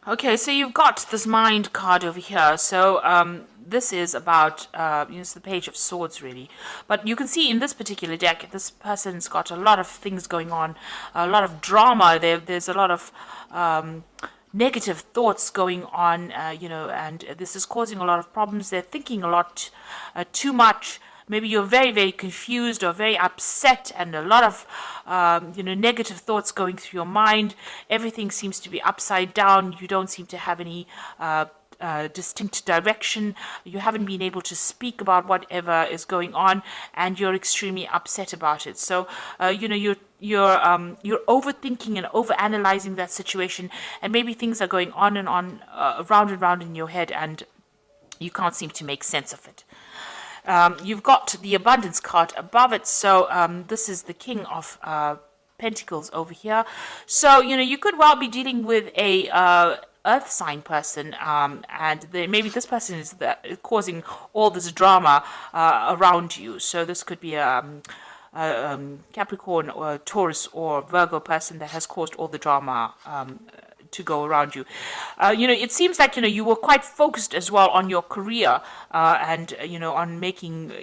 Okay, so you've got this mind card over here. So this is about it's the Page of Swords, really. But you can see in this particular deck, this person's got a lot of things going on, a lot of drama. There's a lot of negative thoughts going on, and this is causing a lot of problems. They're thinking a lot, too much. Maybe you're very, very confused or very upset, and a lot of, negative thoughts going through your mind. Everything seems to be upside down. You don't seem to have any distinct direction. You haven't been able to speak about whatever is going on, and you're extremely upset about it. So, you're overthinking and overanalyzing that situation, and maybe things are going on round and round in your head, and you can't seem to make sense of it. You've got the abundance card above it. So this is the King of Pentacles over here. So, you could well be dealing with a earth sign person, and maybe this person is causing all this drama around you. So this could be Capricorn or Taurus or Virgo person that has caused all the drama to go around you. It seems like, you were quite focused as well on your career, and, on making,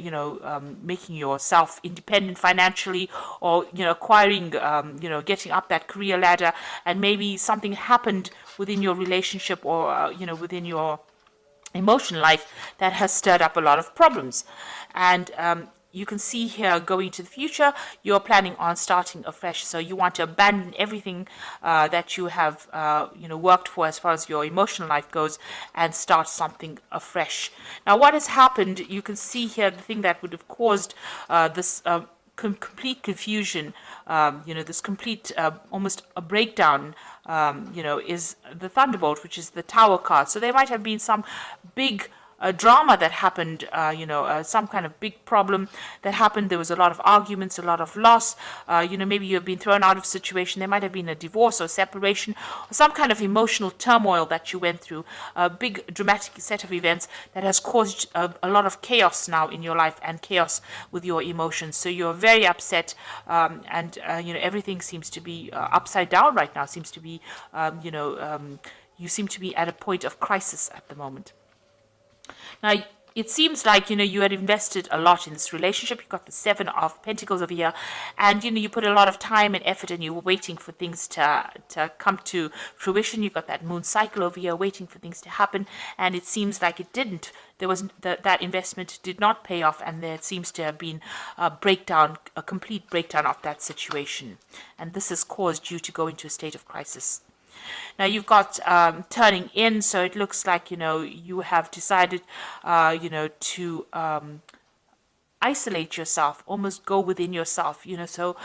making yourself independent financially, or, acquiring, getting up that career ladder, and maybe something happened within your relationship, or, within your emotional life that has stirred up a lot of problems. And you can see here, going to the future, you're planning on starting afresh. So you want to abandon everything that you have, worked for as far as your emotional life goes, and start something afresh. Now, what has happened, you can see here, the thing that would have caused this complete confusion, this complete, almost a breakdown, is the Thunderbolt, which is the Tower card. So there might have been some big drama that happened, some kind of big problem that happened. There was a lot of arguments, a lot of loss. Maybe you've been thrown out of a situation. There might have been a divorce or separation, or some kind of emotional turmoil that you went through. A big dramatic set of events that has caused a lot of chaos now in your life, and chaos with your emotions. So you're very upset, and everything seems to be upside down right now. Seems to be, you seem to be at a point of crisis at the moment. Now, it seems like, you had invested a lot in this relationship. You got the Seven of Pentacles over here, and, you put a lot of time and effort, and you were waiting for things to come to fruition. You got that moon cycle over here, waiting for things to happen, and it seems like it didn't. There was that investment did not pay off, and there seems to have been a breakdown, a complete breakdown of that situation. And this has caused you to go into a state of crisis. Now, you've got turning in, so it looks like, you have decided, to isolate yourself, almost go within yourself, so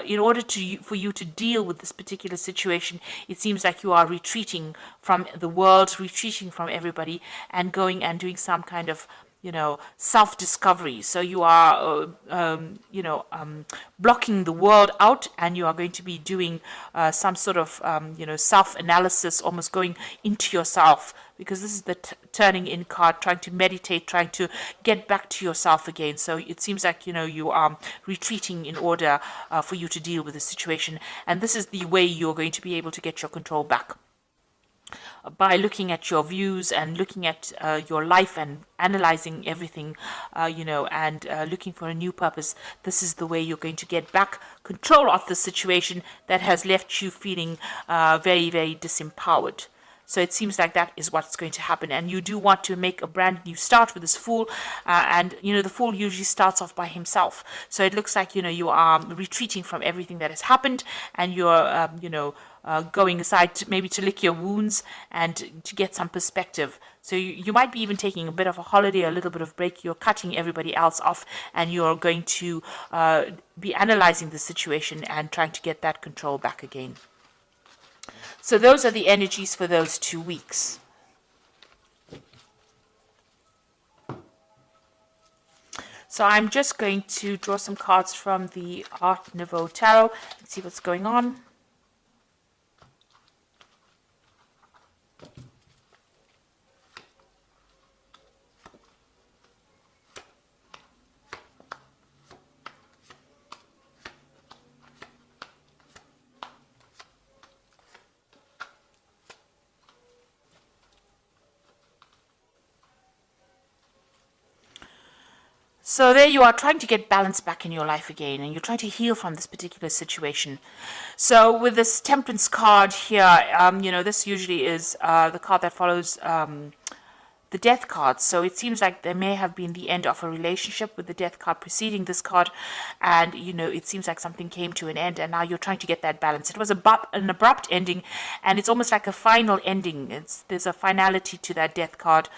in order for you to deal with this particular situation, it seems like you are retreating from the world, retreating from everybody, and going and doing some kind of self-discovery. So you are, blocking the world out, and you are going to be doing some sort of, self-analysis, almost going into yourself, because this is the turning in card, trying to meditate, trying to get back to yourself again. So it seems like, you are retreating in order for you to deal with the situation. And this is the way you're going to be able to get your control back, by looking at your views and looking at your life and analyzing everything, and looking for a new purpose. This is the way you're going to get back control of the situation that has left you feeling very, very disempowered. So it seems like that is what's going to happen. And you do want to make a brand new start with this Fool. And, the Fool usually starts off by himself. So it looks like, you are retreating from everything that has happened, and you're, going aside maybe to lick your wounds and to get some perspective. So you might be even taking a bit of a holiday, a little bit of break. You're cutting everybody else off, and you're going to be analyzing the situation and trying to get that control back again. So those are the energies for those 2 weeks. So I'm just going to draw some cards from the Art Nouveau Tarot and see what's going on. So there you are trying to get balance back in your life again, and you're trying to heal from this particular situation. So with this Temperance card here, this usually is the card that follows the Death card. So it seems like there may have been the end of a relationship with the Death card preceding this card, and it seems like something came to an end, and now you're trying to get that balance. It was an abrupt ending, and it's almost like a final ending. There's a finality to that Death card.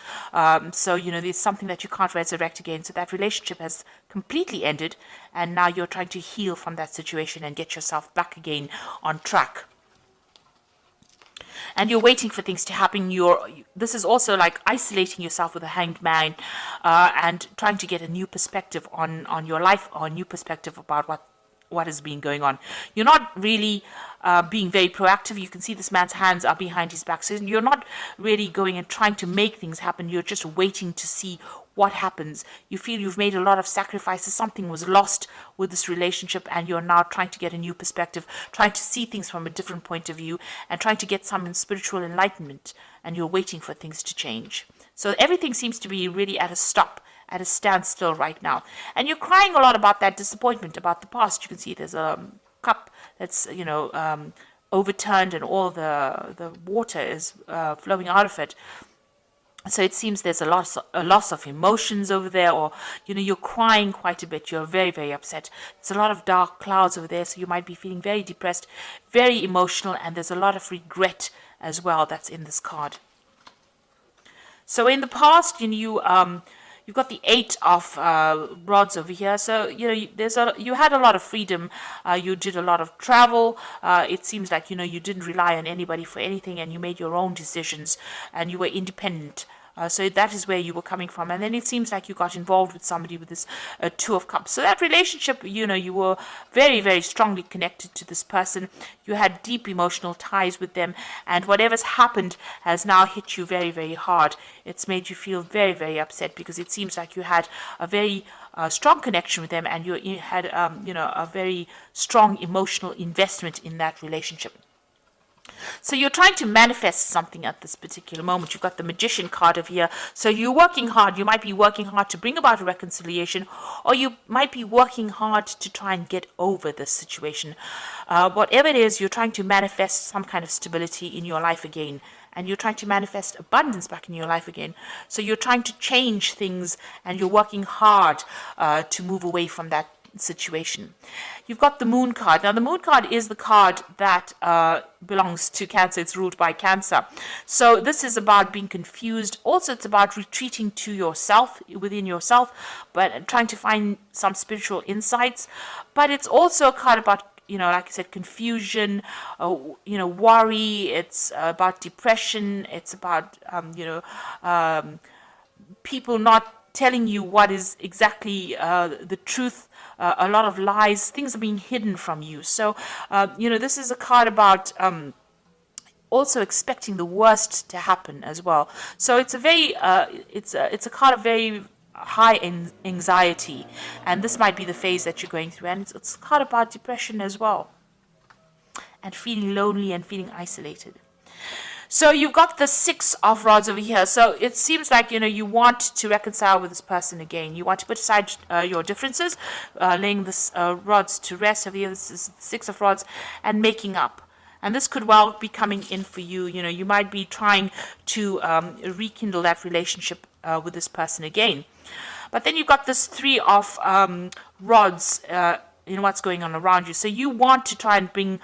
So there's something that you can't resurrect again. So that relationship has completely ended, and now you're trying to heal from that situation and get yourself back again on track. And you're waiting for things to happen. This is also like isolating yourself with a hanged man, and trying to get a new perspective on your life, or a new perspective about what has been going on. You're not really being very proactive. You can see this man's hands are behind his back. So you're not really going and trying to make things happen. You're just waiting to see what happens. You feel you've made a lot of sacrifices. Something was lost with this relationship, and you're now trying to get a new perspective, trying to see things from a different point of view, and trying to get some spiritual enlightenment, and you're waiting for things to change. So everything seems to be really at a stop, at a standstill right now. And you're crying a lot about that disappointment, about the past. You can see there's a cup that's, overturned, and all the water is flowing out of it. So it seems there's a loss of emotions over there, or, you're crying quite a bit. You're very, very upset. There's a lot of dark clouds over there, so you might be feeling very depressed, very emotional, and there's a lot of regret as well that's in this card. So in the past, you've got the 8 of rods over here. So you had a lot of freedom. You did a lot of travel. It seems like you didn't rely on anybody for anything, and you made your own decisions, and you were independent. So that is where you were coming from. And then it seems like you got involved with somebody with this 2 of Cups. So that relationship, you were very, very strongly connected to this person. You had deep emotional ties with them. And whatever's happened has now hit you very, very hard. It's made you feel very, very upset, because it seems like you had a very strong connection with them, and you had, a very strong emotional investment in that relationship. So you're trying to manifest something at this particular moment. You've got the Magician card over here. So you're working hard. You might be working hard to bring about a reconciliation, or you might be working hard to try and get over this situation. Whatever it is, you're trying to manifest some kind of stability in your life again. And you're trying to manifest abundance back in your life again. So you're trying to change things, and you're working hard to move away from that situation. You've got the Moon card. Now, the Moon card is the card that belongs to Cancer. It's ruled by Cancer. So this is about being confused. Also, it's about retreating to yourself, within yourself, but trying to find some spiritual insights. But it's also a card about, like I said, confusion, worry. It's about depression. It's about, people not telling you what is exactly the truth. A lot of lies. Things are being hidden from you. So, this is a card about also expecting the worst to happen as well. So it's a very, it's a card of very high anxiety, and this might be the phase that you're going through. And it's a card about depression as well, and feeling lonely and feeling isolated. So you've got the 6 of rods over here. So it seems like, you want to reconcile with this person again. You want to put aside your differences, laying this rods to rest over here. This is 6 of rods, and making up. And this could well be coming in for you. You might be trying to rekindle that relationship with this person again. But then you've got this 3 of rods, what's going on around you. So you want to try and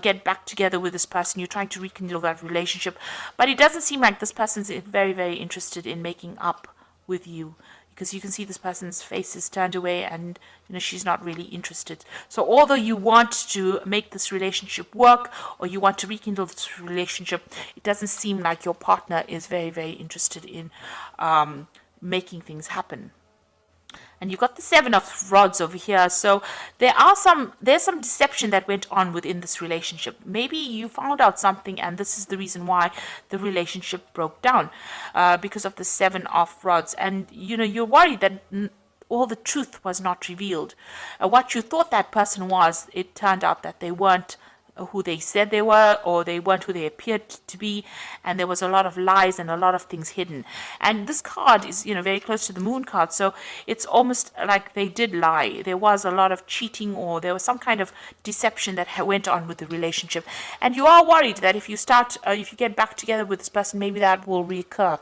get back together with this person. You're trying to rekindle that relationship. But it doesn't seem like this person's very, very interested in making up with you, because you can see this person's face is turned away, and she's not really interested. So although you want to make this relationship work, or you want to rekindle this relationship, it doesn't seem like your partner is very, very interested in making things happen. And you've got the 7 of rods over here. So there's some deception that went on within this relationship. Maybe you found out something, and this is the reason why the relationship broke down, because of the 7 of rods. And you're worried that all the truth was not revealed. What you thought that person was, it turned out that they weren't who they said they were, or they weren't who they appeared to be, and there was a lot of lies and a lot of things hidden. And this card is, very close to the moon card, so it's almost like they did lie. There was a lot of cheating, or there was some kind of deception that went on with the relationship, and you are worried that if you get back together with this person, maybe that will reoccur.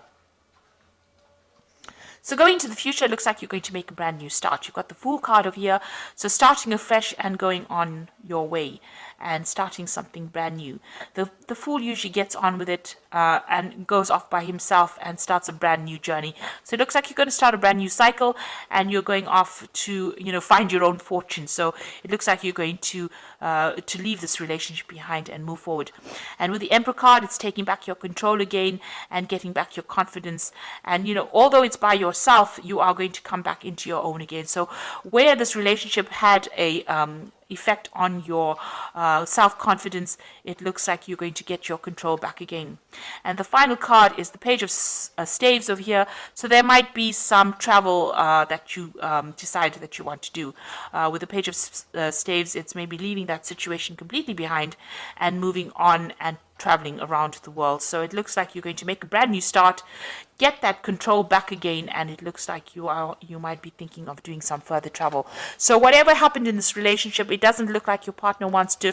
So going into the future, it looks like you're going to make a brand new start. You've got the Fool card over here. So starting afresh and going on your way and starting something brand new. The Fool usually gets on with it and goes off by himself and starts a brand new journey. So it looks like you're going to start a brand new cycle, and you're going off to, find your own fortune. So it looks like you're going to leave this relationship behind and move forward. And with the Emperor card, it's taking back your control again and getting back your confidence. And, although it's by yourself, you are going to come back into your own again. So where this relationship had a effect on your self-confidence, it looks like you're going to get your control back again. And the final card is the Page of Staves over here. So there might be some travel that you decide that you want to do. With the Page of Staves, it's maybe leaving that situation completely behind and moving on and traveling around the world. So it looks like you're going to make a brand new start, get that control back again, and it looks like you might be thinking of doing some further travel. So whatever happened in this relationship, it doesn't look like your partner wants to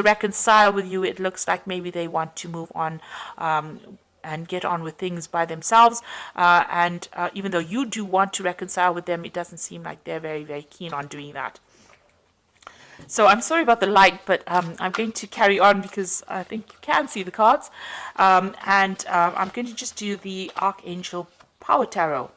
reconcile with you. It looks like maybe they want to move on and get on with things by themselves. And even though you do want to reconcile with them, it doesn't seem like they're very, very keen on doing that. So I'm sorry about the light, but I'm going to carry on because I think you can see the cards. I'm going to just do the Archangel Power Tarot.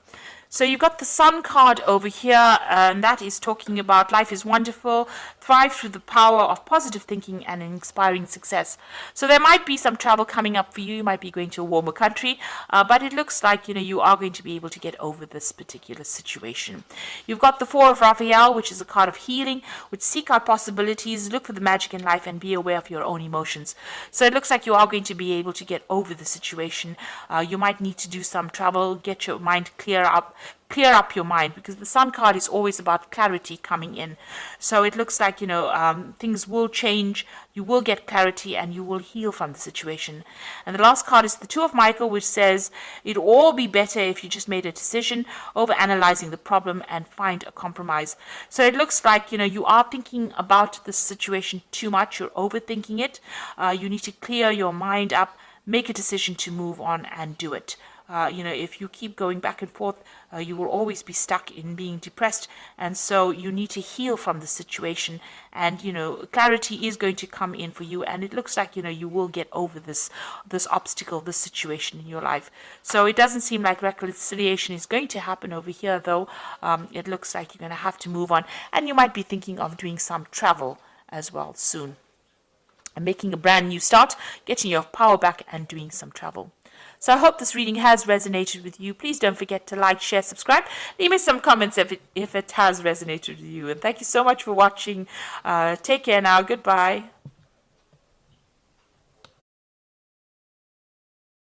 So you've got the Sun card over here, and that is talking about life is wonderful, thrive through the power of positive thinking and inspiring success. So there might be some travel coming up for you. You might be going to a warmer country, but it looks like, you are going to be able to get over this particular situation. You've got the Four of Raphael, which is a card of healing, which seek out possibilities, look for the magic in life, and be aware of your own emotions. So it looks like you are going to be able to get over the situation. You might need to do some travel, get your mind clear up your mind, because the Sun card is always about clarity coming in. So it looks like, things will change, you will get clarity, and you will heal from the situation. And the last card is the Two of Michael, which says it'll all be better if you just made a decision over analyzing the problem and find a compromise. So it looks like, you are thinking about the situation too much, you're overthinking it. You need to clear your mind up, make a decision to move on and do it. If you keep going back and forth, you will always be stuck in being depressed. And so you need to heal from the situation. And, clarity is going to come in for you. And it looks like, you will get over this obstacle, this situation in your life. So it doesn't seem like reconciliation is going to happen over here, though. It looks like you're going to have to move on. And you might be thinking of doing some travel as well soon. And making a brand new start, getting your power back and doing some travel. So I hope this reading has resonated with you. Please don't forget to like, share, subscribe. Leave me some comments if it has resonated with you. And thank you so much for watching. Take care now. Goodbye.